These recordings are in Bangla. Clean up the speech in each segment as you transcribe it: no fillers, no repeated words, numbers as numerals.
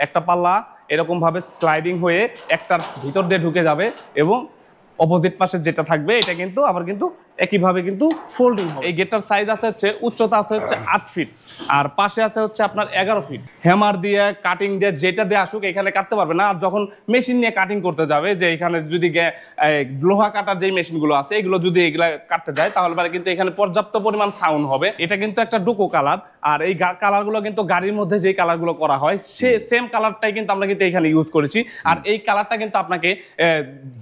একটা পাল্লা এরকম ভাবে স্লাইডিং হয়ে একটার ভিতর দিয়ে ঢুকে যাবে এবং অপোজিট পাশে যেটা থাকবে এটা কিন্তু আবার কিন্তু একইভাবে কিন্তু ফোল্ডিং হবে। এই গেটটার সাইজ আছে হচ্ছে উচ্চতা আছে হচ্ছে 8 ফিট আর পাশে আছে হচ্ছে আপনার 11 ফিট। হ্যামার দিয়ে কাটিং দিয়ে যেটা দিয়ে আসুক এখানে কাটতে পারবে না। আর যখন মেশিন নিয়ে কাটিং করতে যাবে, যে এখানে যদি লোহা কাটার যে মেশিনগুলো আছে এগুলো যদি এগুলা কাটতে যায় তাহলে কিন্তু এখানে পর্যাপ্ত পরিমাণ সাউন্ড হবে। এটা কিন্তু একটা ডোকো কালার, আর এই কালারগুলো কিন্তু গাড়ির মধ্যে যে কালারগুলো করা হয় সে সেম কালারটাই কিন্তু আমরা কিন্তু এখানে ইউজ করেছি। আর এই কালারটা কিন্তু আপনাকে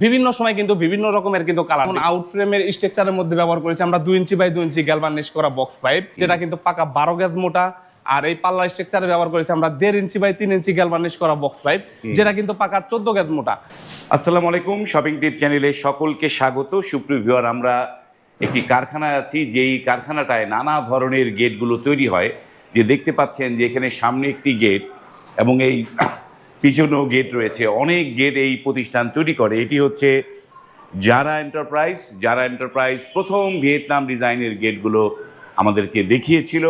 বিভিন্ন সময় কিন্তু বিভিন্ন রকমের কিন্তু কালার। আউট ফ্রেমের স্ট্রাকচারের মধ্যে ব্যবহার করেছি আমরা 2 ইঞ্চি বাই 2 ইঞ্চি গ্যালভানিশ করা বক্স পাইপ, যেটা কিন্তু পাকা 12 গেজ মোটা। আর এই পাল্লা স্ট্রাকচারে ব্যবহার করেছি আমরা 1.5 ইঞ্চি বাই 3 ইঞ্চি গ্যালভানিশ করা বক্স পাইপ, যেটা কিন্তু পাকা 14 গেজ মোটা। আসসালামু আলাইকুম, শপিং টিপ চ্যানেলে সকলকে স্বাগত। সুপ্রিয় ভিউয়ার, আমরা একটি কারখানায় আছি, যেই কারখানাটায় নানা ধরনের গেটগুলো তৈরি হয়। যে দেখতে পাচ্ছেন যে এখানে সামনে একটি গেট এবং এই পিছনেও গেট রয়েছে। অনেক গেট এই প্রতিষ্ঠান তৈরি করে। এটি হচ্ছে জারা এন্টারপ্রাইজ। জারা এন্টারপ্রাইজ প্রথম ভিয়েতনাম ডিজাইনের গেটগুলো আমাদেরকে দেখিয়েছিল।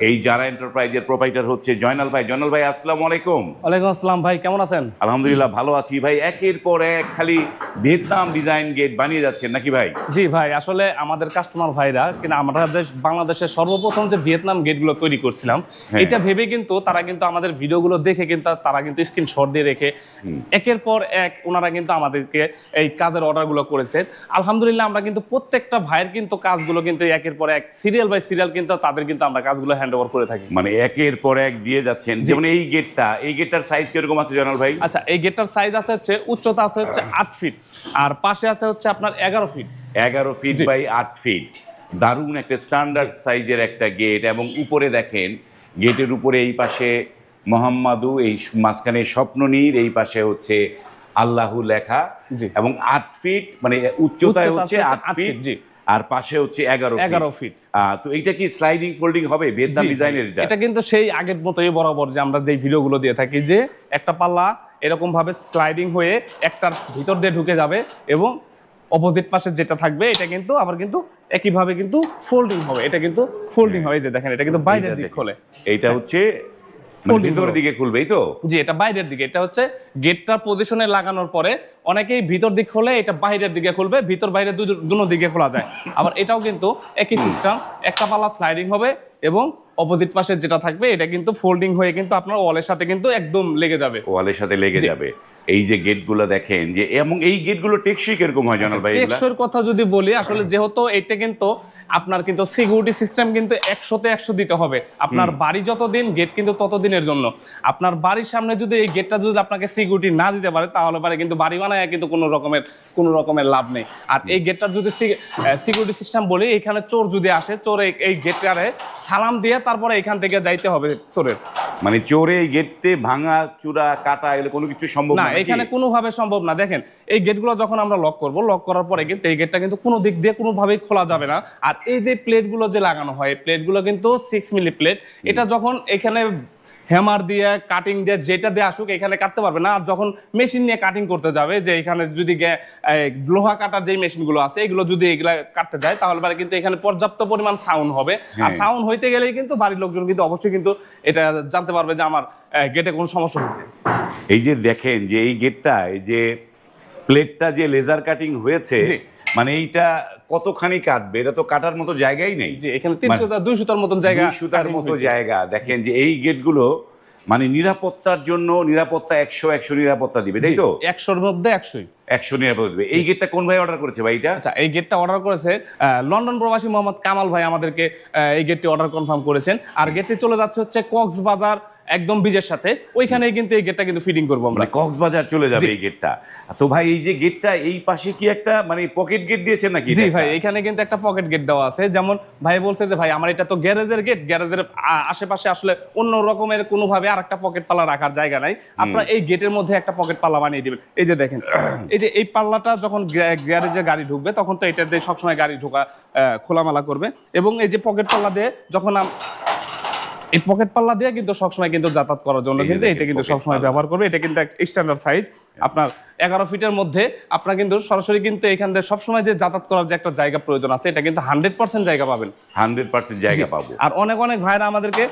এই জারা এন্টারপ্রাইজের প্রোপাইটার হচ্ছে জয়নাল ভাই। জয়নাল ভাই, আসসালামু আলাইকুম। ওয়ালাইকুম আসসালাম ভাই, কেমন আছেন? আলহামদুলিল্লাহ ভালো আছি ভাই। একের পর এক খালি ভিয়েতনাম ডিজাইন গেট বানিয়ে যাচ্ছেন নাকি ভাই? জি ভাই, আসলে আমাদের কাস্টমার ভাইরা কিন্তু আমরা বাংলাদেশের সর্বপ্রথম যে ভিয়েতনাম গেটগুলো তৈরি করছিলাম এটা ভেবে কিন্তু তারা কিন্তু আমাদের ভিডিওগুলো দেখে কিন্তু তারা কিন্তু স্ক্রিনশট দিয়ে রেখে একের পর এক ওনারা কিন্তু আমাদেরকে এই কাজের অর্ডারগুলো করেছে। আলহামদুলিল্লাহ আমরা কিন্তু প্রত্যেকটা ভাইয়ের কিন্তু কাজগুলো কিন্তু একের পর এক সিরিয়াল বাই সিরিয়াল কিন্তু তাদের কিন্তু আমরা কাজগুলো হ্যান্ড ওভার করে থাকি। মানে একের পর এক দিয়ে যাচ্ছেন। যেমন এই গেটটার সাইজ কিরকম আছে জয়নাল ভাই? আচ্ছা, এই গেটটার সাইজ আছে হচ্ছে উচ্চতা আছে হচ্ছে 8 ফিট আর পাশে আছে হচ্ছে আপনার 11 ফিট। 11 ফিট বাই 8 ফিট, দারুণ একটা স্ট্যান্ডার্ড সাইজের একটা গেট। এবং উপরে দেখেন, গেটের উপরে এই পাশে মোহাম্মদু, এই মাঝখানে স্বপ্ননীর, এই পাশে হচ্ছে আল্লাহু লেখা। এবং 8 ফিট মানে উচ্চতায় হচ্ছে 8 ফিট, আর পাশে হচ্ছে 11 ফিট। তো এইটা কি স্লাইডিং ফোল্ডিং হবে ভিয়েতনাম ডিজাইনের? এটা কিন্তু সেই আগের মতোই বরাবর যে আমরা যে ভিডিওগুলো দিয়ে থাকি, যে একটা পাল্লা এরকম ভাবে স্লাইডিং হয়ে একটার ভিতর দিয়ে ঢুকে যাবে এবং অপোজিট পাশে যেটা থাকবে এটা কিন্তু আবার কিন্তু একইভাবে কিন্তু ফোল্ডিং হবে। এটা কিন্তু ফোল্ডিং হবে, এই যে দেখেন এটা কিন্তু বাইরের দিক খোলে। এইটা হচ্ছে ভিতরের দিকে খুলবে, এই তো? জি, এটা বাইরের দিকে। এটা হচ্ছে গেটটা পজিশনে লাগানোর পরে অনেকেই ভিতর দিক খোলে, এটা বাইরের দিকে খুলবে, ভিতর বাইরে দুনো দিকে খোলা যায়। আবার এটাও কিন্তু একই সিস্টেম, একটা পাল্লা স্লাইডিং হবে এবং অপোজিট পাশে যেটা থাকবে এটা কিন্তু ফোল্ডিং হয়ে কিন্তু আপনার ওয়ালের সাথে কিন্তু একদম লেগে যাবে। ওয়ালের সাথে লেগে যাবে। এই যে গেটগুলো দেখেন, যে এবং এই গেটগুলো টেকসই কিরকম হয় জানাল ভাই? টেকসইর কথা যদি বলি, আসলে যেহেতু এটা কিন্তু আপনার কিন্তু সিকিউরিটি সিস্টেম কিন্তু 100তে 100 দিতে হবে। আপনার বাড়ি যতদিন, গেট কিন্তু ততদিনের জন্য। আপনার বাড়ির সামনে যদি এই গেটটা যদি আপনাকে সিকিউরিটি না দিতে পারে তাহলে পারে কিন্তু বাড়ি বানায় কিন্তু কোনো রকমের লাভ নেই। আর এই গেটটার যদি সিকিউরিটি সিস্টেম বলি, এখানে চোর যদি আসে, চোর এই গেটটারে সালাম দিয়ে তারপরে এখান থেকে যাইতে হবে চোরের। মানে চোরে এই গেটে ভাঙা চূড়া কাটা এগুলো কোনো কিছু সম্ভব না এখানে কোনোভাবে সম্ভব না। দেখেন এই গেটগুলো যখন আমরা লক করব, লক করার পরে কিন্তু এই গেটটা কিন্তু কোনো দিক দিয়ে কোনোভাবেই খোলা যাবে না। আর এই যে প্লেটগুলো যে লাগানো হয়, এই প্লেটগুলো কিন্তু 6 মিলি প্লেট। এটা যখন এখানে হ্যামার দিয়ে কাটিং দিয়ে যেটা দিয়ে আসুক এখানে কাটতে পারবে না। আর যখন মেশিন নিয়ে কাটিং করতে যাবে, যে এখানে যদি লোহা কাটার যে মেশিনগুলো আছে এগুলো যদি এগুলা কাটতে যায় তাহলে কিন্তু এখানে পর্যাপ্ত পরিমাণ সাউন্ড হবে। আর সাউন্ড হইতে গেলেই কিন্তু বাড়ির লোকজন কিন্তু অবশ্যই কিন্তু এটা জানতে পারবে যে আমার গেটে কোনো সমস্যা হয়েছে। এই যে দেখেন যে এই গেটটা, এই যে প্লেটটা যে লেজার কাটিং হয়েছে, মানে এইটা কতখানি কাটবে? এটা তো কাটার মতো জায়গাই নেই। জি, এখানে 2 সুতার মতন জায়গা, 2 সুতার মতো জায়গা। দেখেন যে এই গেটগুলো মানে নিরাপত্তার জন্য, নিরাপত্তা 100 নিরাপত্তা দিবে, তাই তো? 100-র মধ্যে 100 নিরাপত্তা দিবে। এই গেটটা কোন ভাই অর্ডার করেছে ভাই এটা? আচ্ছা, এই গেটটা অর্ডার করেছে লন্ডন প্রবাসী মোহাম্মদ কামাল ভাই আমাদেরকে এই গেটটি অর্ডার কনফার্ম করেছেন। আর গেটটি চলে যাচ্ছে হচ্ছে কক্সবাজার, একদম ব্রিজের সাথে, ওইখানেই কিন্তু এই গেটটা কিন্তু ফিটিং করবো আমরা। কক্সবাজার চলে যাবে এই গেটটা। তো ভাই এই যে গেটটা, এই পাশে কি একটা মানে পকেট গেট দিয়েছেন নাকি? জি ভাই, এখানে কিন্তু একটা পকেট গেট দেওয়া আছে। যেমন ভাই বলছে যে ভাই আমার এটা তো গ্যারেজের গেট, গ্যারেজের আশেপাশে আসলে অন্য রকমের কোনোভাবে আর একটা পকেট পাল্লা রাখার জায়গা নাই, আপনারা এই গেটের মধ্যে একটা পকেট পাল্লা বানিয়ে দিবেন। এই যে দেখেন, এই যে এই পাল্লাটা যখন গ্যারেজে গাড়ি ঢুকবে তখন তো এটা দিয়ে সবসময় গাড়ি ঢোকা খোলামেলা করবে। এবং এই যে পকেট পাল্লা দিয়ে যখন এই পকেট পাল্লা দিয়ে কিন্তু সবসময় কিন্তু যাতায়াত করার জন্য কিন্তু এটা কিন্তু সবসময় ব্যবহার করবে। এটা কিন্তু স্ট্যান্ডার্ড সাইজ। আপনার 11 ফিটের মধ্যে আপনার কিন্তু সরাসরি কিন্তু এখান থেকে সবসময় যে যাতায়াত করার যে একটা জায়গা প্রয়োজন আছে, এটা কিন্তু 100% জায়গা পাবেন। 100% জায়গা পাবো। আর অনেক অনেক ভাইরা আমাদেরকে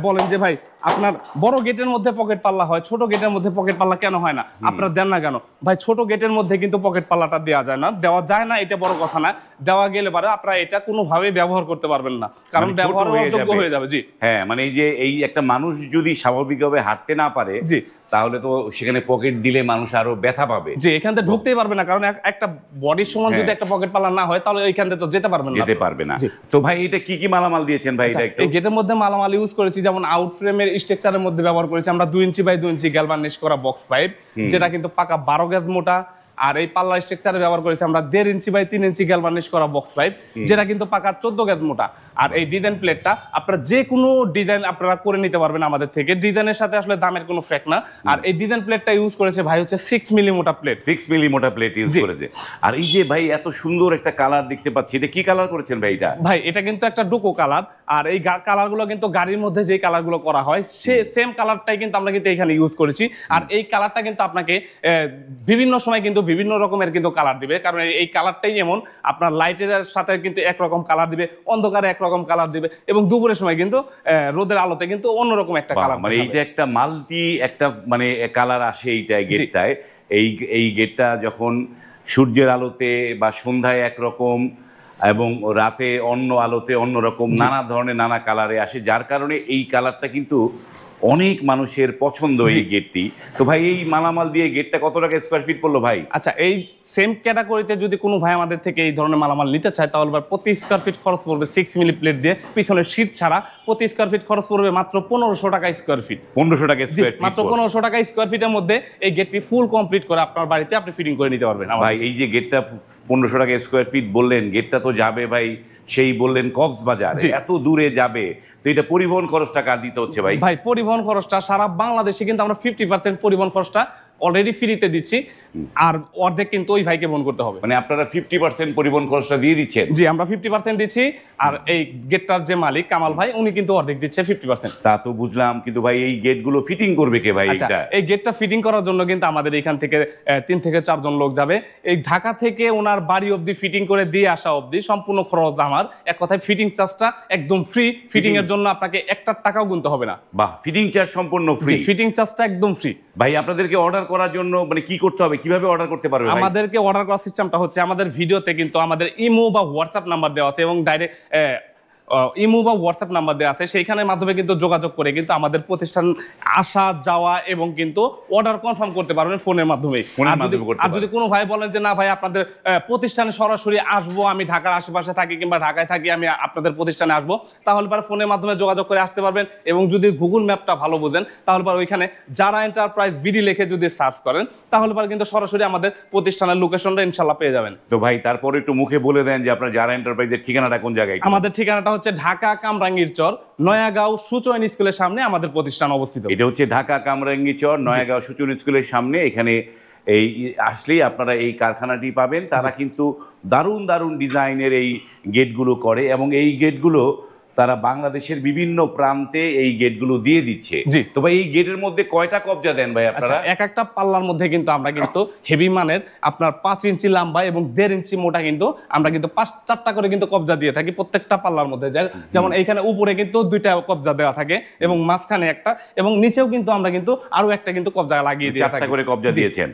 বলেন যে ভাই আপনার বড় গেটের মধ্যে পকেট পাল্লা হয়, ছোট গেটের মধ্যে পকেট পাল্লা কেন হয় না, আপনারা দেন না কেন? ভাই ছোট গেটের মধ্যে কিন্তু পকেট পাল্লাটা দেওয়া যায় না, দেওয়া যায় না এটা বড় কথা না, দেওয়া গেলে পারে আপনারা এটা কোনোভাবেই ব্যবহার করতে পারবেন না, কারণ মানে ব্যবহার ছোট হয়ে অযোগ্য যাবে। হয়ে যাবে। জি হ্যাঁ, মানে এই যে এই একটা মানুষ যদি স্বাভাবিকভাবে হাঁটতে না পারে, জি তাহলে তো সেখানে পকেট দিলে মানুষ আরো ব্যথা পাবে, জি এখান থেকে ঢুকতেই পারবে না, কারণ একটা বডির সমান যদি একটা পকেট পাল্লা না হয় তাহলে এইখান থেকে তো যেতে পারবেন না, যেতে পারবে না। জি। তো ভাই এটা কি কি মালামাল দিয়েছেন ভাই? এটা একটু এই গেটের মধ্যে মালামাল ইউজ করেছি, যেমন আউট ফ্রেমের স্ট্রাকচারের মধ্যে ব্যবহার করেছি আমরা 2 ইঞ্চি বাই 2 ইঞ্চি গ্যালভানিশ করা বক্স পাইপ, যেটা কিন্তু পাকা 12 গেজ মোটা। আর এই পাল্লা স্ট্রাকচারে ব্যবহার করেছি আমরা 1.5 ইঞ্চি বাই 3 ইঞ্চি গ্যালভানিশ করা বক্স পাইপ, যেটা কিন্তু পাকা 14 গেজ মোটা। আর এই ডিজাইন প্লেটটা আপনারা যে কোনো ডিজাইন আপনারা করে নিতে পারবেন আমাদের থেকে, ডিজাইনের সাথে আসলে দামের কোনো ফ্যাক্ট না। আর এই ডিজাইন প্লেটটা ইউজ করেছে ভাই হচ্ছে 6 মিলি মোটা প্লেট, 6 মিলি মোটা প্লেট ইউজ জি। করেছে। আর এই যে ভাই এত সুন্দর একটা কালার দেখতে পাচ্ছি, এটা কি কালার করেছেন ভাই? এটা ভাই এটা কিন্তু একটা ডোকো কালার, আর এই কালারগুলো কিন্তু গাড়ির মধ্যে যে কালারগুলো করা হয় সে সেম কালারটাই কিন্তু আমরা কিন্তু এখানে ইউজ করেছি। আর এই কালারটা কিন্তু আপনাকে বিভিন্ন সময় কিন্তু বিভিন্ন রকমের কিন্তু কালার দিবে, কারণ এই কালারটাই এমন আপনার লাইটের সাথে কিন্তু একরকম কালার দিবে, অন্ধকারে একরকম কালার দিবে, এবং দুপুরের সময় কিন্তু রোদের আলোতে কিন্তু অন্যরকম একটা কালার। মানে এই যে একটা মাল্টি একটা মানে কালার আসে এইটা গেটটায়, এই গেটটা যখন সূর্যের আলোতে বা সন্ধ্যায় একরকম এবং রাতে অন্য আলোতে অন্যরকম নানা ধরনের নানা কালারে আসে, যার কারণে এই কালারটা কিন্তু অনেক মানুষের পছন্দ এই গেটটি। তো ভাই এই মালামাল দিয়ে গেটটা কত টাকা স্কোয়ার ফিট পড়লো ভাই? আচ্ছা, এই সেম ক্যাটাগরিতে যদি কোনো ভাই আমাদের থেকে এই ধরনের মালামাল নিতে চায়, তাহলে প্রতি স্কোয়ার ফিট খরচ পড়বে 6 মিলি প্লেট দিয়ে পিছনের শীট ছাড়া, প্রতি স্কোয়ার ফিট খরচ পড়বে মাত্র 1500 টাকা স্কোয়ার ফিট। 1500 টাকা স্কোয়ার ফিট, মাত্র 1500 টাকা স্কোয়ার ফিটের মধ্যে এই গেটটি ফুল কমপ্লিট করে আপনার বাড়িতে আপনি ফিটিং করে নিতে পারবেন। ভাই এই যে গেটটা 1500 টাকা স্কোয়ার ফিট বললেন, গেটটা তো যাবে ভাই সেই বললেন কক্সবাজার, এত দূরে যাবে, তো এটা পরিবহন খরচটা কার দিতে হচ্ছে ভাই? ভাই পরিবহন খরচটা সারা বাংলাদেশে কিন্তু আমরা 50% পরিবহন খরচটা অলরেডি ফ্রিতে দিচ্ছি, আর অর্ধেক কিন্তু ওই ভাইকে বহন করতে হবে। মানে আপনারা 50% পরিবহন খরচটা দিয়ে দিচ্ছেন? জি, আমরা 50% দিচ্ছি, আর এই গেটটার যে মালিক কামাল ভাই উনি কিন্তু অর্ধেক দিচ্ছে 50%। তা তো বুঝলাম, কিন্তু ভাই এই গেটগুলো ফিটিং করবে কে ভাই? এটা এই গেটটা ফিটিং করার জন্য কিন্তু আমাদের এখান থেকে 3 থেকে 4 জন লোক যাবে। এই ঢাকা থেকে ওনার বাড়ি অবধি ফিটিং করে দিয়ে আসা অবধি সম্পূর্ণ খরচ আমার। এক কথায় ফিটিং চার্জটা একদম ফ্রি, ফিটিং এর জন্য আপনাকে একটা টাকাও গুনতে হবে না। বাহ, ফিটিং চার্জ সম্পূর্ণ ফ্রি? ফিটিং চার্জটা একদম ফ্রি। ভাই আপনাদেরকে অর্ডার করার জন্য মানে কি করতে হবে, কিভাবে অর্ডার করতে পারবে? আমাদেরকে অর্ডার করার সিস্টেমটা হচ্ছে আমাদের ভিডিওতে কিন্তু আমাদের ইমো বা হোয়াটসঅ্যাপ নাম্বার দেওয়া আছে, এবং ডাইরেক্ট ইমো বা হোয়াটসঅ্যাপ নাম্বার দেওয়া আছে, সেইখানের মাধ্যমে কিন্তু যোগাযোগ করে কিন্তু আমাদের প্রতিষ্ঠান আসা যাওয়া এবং কিন্তু অর্ডার কনফার্ম করতে পারবেন ফোনের মাধ্যমে। আর যদি কোনো ভাই বলেন যে না ভাই আপনাদের প্রতিষ্ঠানে সরাসরি আসবো, আমি ঢাকার আশেপাশে থাকি কিংবা ঢাকায় থাকি, আমি আপনাদের প্রতিষ্ঠানে আসবো, তাহলে পরে ফোনের মাধ্যমে যোগাযোগ করে আসতে পারবেন। এবং যদি গুগল ম্যাপটা ভালো বোঝেন তাহলে পরে ওইখানে যারা এন্টারপ্রাইজ বিডি লিখে যদি সার্চ করেন তাহলে পরে কিন্তু সরাসরি আমাদের প্রতিষ্ঠানের লোকেশনটা ইনশাল্লাহ পেয়ে যাবেন। তো ভাই তারপরে একটু মুখে বলে দেন যে আপনার যারা এন্টারপ্রাইজের ঠিকানাটা কোন জায়গায়? আমাদের ঠিকানাটা হচ্ছে ঢাকা কামরাঙ্গীর চর, নয়াগাঁও সুচয়ন স্কুলের সামনে আমাদের প্রতিষ্ঠান অবস্থিত। এটা হচ্ছে ঢাকা কামরাঙ্গী চর, নয়াগাঁও সুচয়ন স্কুলের সামনে। এখানে এই আসলেই আপনারা এই কারখানাটি পাবেন। তারা কিন্তু দারুণ দারুণ ডিজাইনের এই গেটগুলো করে, এবং এই গেটগুলো তারা বাংলাদেশের বিভিন্ন প্রান্তে এই গেটগুলো দিয়ে দিচ্ছে। জি। তো ভাই এই গেটের মধ্যে কয়টা কবজা দেন ভাই আপনারা? এক একটা পাল্লার মধ্যে কিন্তু আমরা কিন্তু হেভি মানের আপনার 5 ইঞ্চি লম্বা এবং 1.5 ইঞ্চি মোটা কিন্তু আমরা কিন্তু 4টা করে কিন্তু কবজা দিয়ে থাকি প্রত্যেকটা পাল্লার মধ্যে। যেমন এইখানে উপরে কিন্তু 2টা কবজা দেওয়া থাকে এবং মাঝখানে একটা, এবং নিচেও কিন্তু আমরা কিন্তু আরো একটা কিন্তু কবজা লাগিয়ে দিয়ে থাকি। 4টা করে কবজা দিয়েছেন।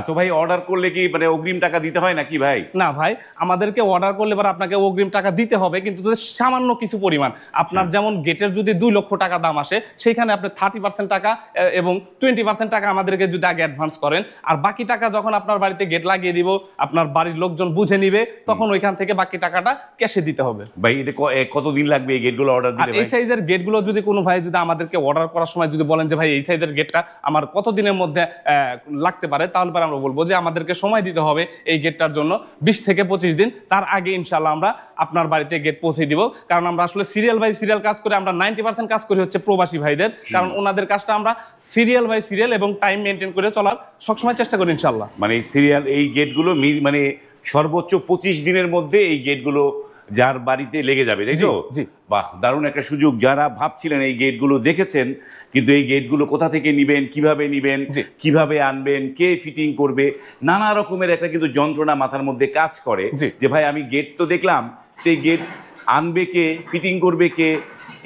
তো ভাই অর্ডার করলে কি মানে অগ্রিম টাকা দিতে হয় নাকি ভাই? না ভাই, আমাদেরকে অর্ডার করলে পরে আপনাকে অগ্রিম টাকা দিতে হবে, কিন্তু সামান্য কিছু পরিমাণ। আপনার যেমন গেটের যদি 2 লক্ষ টাকা দাম আসে, সেখানে আপনি 30% টাকা এবং 20% টাকা আমাদেরকে যদি আগে অ্যাডভান্স করেন, আর বাকি টাকা যখন আপনার বাড়িতে গেট লাগিয়ে দিব, আপনার বাড়ির লোকজন বুঝে নিবে, তখন ওইখান থেকে বাকি টাকাটা ক্যাশে দিতে হবে। ভাই এটা কতদিন লাগবে এই গেটগুলো অর্ডার দিতে? এই সাইজের গেটগুলো যদি কোনো ভাই যদি আমাদেরকে অর্ডার করার সময় যদি বলেন যে ভাই এই সাইজের গেটটা আমার কতদিনের মধ্যে লাগতে পারে, তাহলে আমরা বলবো যে আমাদেরকে সময় দিতে হবে এই গেটটার জন্য 20 থেকে 25 দিন। তার আগে ইনশাআল্লাহ আমরা আপনার বাড়িতে গেট পৌঁছে দিব, কারণ আমরা আসলে সিরিয়াল বাই সিরিয়াল কাজ করে। আমরা 90% কাজ করি হচ্ছে প্রবাসী ভাইদের, কারণ ওনাদের কাজটা আমরা সিরিয়াল বাই সিরিয়াল এবং টাইম মেনটেন করে চলার সবসময় চেষ্টা করি ইনশাআল্লাহ। মানে সিরিয়াল এই গেটগুলো মানে সর্বোচ্চ 25 দিনের মধ্যে এই গেটগুলো যার বাড়িতে লেগে যাবে, তাই তো? জি। বাহ, দারুণ একটা সুযোগ। যারা ভাবছিলেন এই গেটগুলো দেখেছেন, কিন্তু এই গেটগুলো কোথা থেকে নিবেন, কিভাবে নিবেন, জি। কিভাবে আনবেন, কে ফিটিং করবে, নানা রকমের একটা কিন্তু যন্ত্রণা মাথার মধ্যে কাজ করে জি। যে ভাই আমি গেট তো দেখলাম, সেই গেট আনবে কে, ফিটিং করবে কে,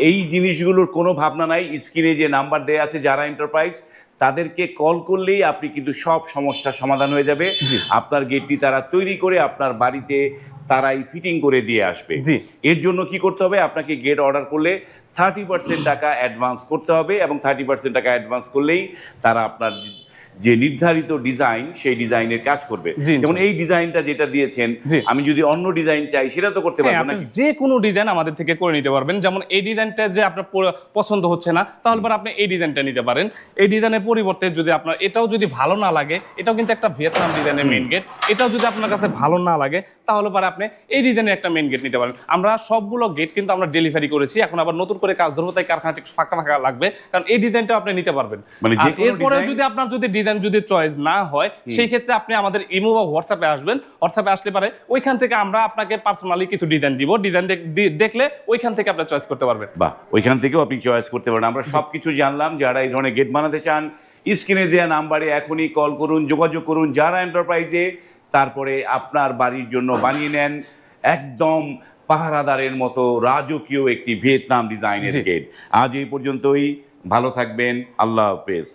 এই জিনিসগুলোর কোনো ভাবনা নাই। স্ক্রিনে যে নাম্বার দেয়া আছে যারা এন্টারপ্রাইজ, তাদেরকে কল করলেই আপনি কিন্তু সব সমস্যার সমাধান হয়ে যাবে। জি। আপনার গেটটি তারা তৈরি করে আপনার বাড়িতে তারাই ফিটিং করে দিয়ে আসবে। জি। এর জন্য কি করতে হবে? আপনাকে গেট অর্ডার করলে 30% টাকা অ্যাডভান্স করতে হবে, এবং 30% টাকা অ্যাডভান্স করলেই তারা আপনার যে নির্ধারিত ডিজাইন, সেই ডিজাইনের কাজ করবে। জি, যেমন এই ডিজাইনটা যেটা দিয়েছেন, জি। আমি যদি অন্য ডিজাইন চাই সেটা তো করতে হ্যাঁ, পারবো আপনি নাকি? যে কোনো ডিজাইন আমাদের থেকে করে নিতে পারবেন। যেমন এই ডিজাইনটা যে আপনার পছন্দ হচ্ছে না, তাহলে পরে আপনি এই ডিজাইনটা নিতে পারেন। এই ডিজাইনের পরিবর্তে যদি আপনার এটাও যদি ভালো না লাগে, এটাও কিন্তু একটা ভিয়েতনাম ডিজাইনের মেইন গেট, এটাও যদি আপনার কাছে ভালো না লাগে, তাহলে পরে আপনি এই ডিজাইনের একটা মেইন গেট নিতে পারেন। আমরা সবগুলো গেট কিন্তু আমরা ডেলিভারি করেছি, এখন আবার নতুন করে কাজ ধরবো, তাই কারখানাটা একটু ফাঁকা ফাঁকা লাগবে, কারণ এই ডিজাইনটাও আপনি নিতে পারবেন। মানে যে আর কোনো এরপরে ডিজাইন? যদি আপনার যদি ডিজাইন যদি চয়েস না হয়, সেই ক্ষেত্রে আপনি আমাদের ইমো বা হোয়াটসঅ্যাপে আসবেন। হোয়াটসঅ্যাপে আসলে পারে ওইখান থেকে আমরা আপনাকে পার্সোনালি কিছু ডিজাইন দিব, ডিজাইন দেখলে ওইখান থেকে আপনি চয়েস করতে পারবেন। বাহ, ওইখান থেকেও আপনি চয়েস করতে পারেন। আমরা সবকিছু জানলাম। যারা এই ধরনের গেট বানাতে চান, স্ক্রিনে দেওয়া নাম্বারে এখনই কল করুন, যোগাযোগ করুন যারা এন্টারপ্রাইজে, তারপরে আপনার বাড়ির জন্য বানিয়ে নেন একদম পাহারাদারের মতো রাজকীয় একটি ভিয়েতনাম ডিজাইনের জি। গেট। আজ এই পর্যন্তই। ভালো থাকবেন। আল্লাহ হাফেজ।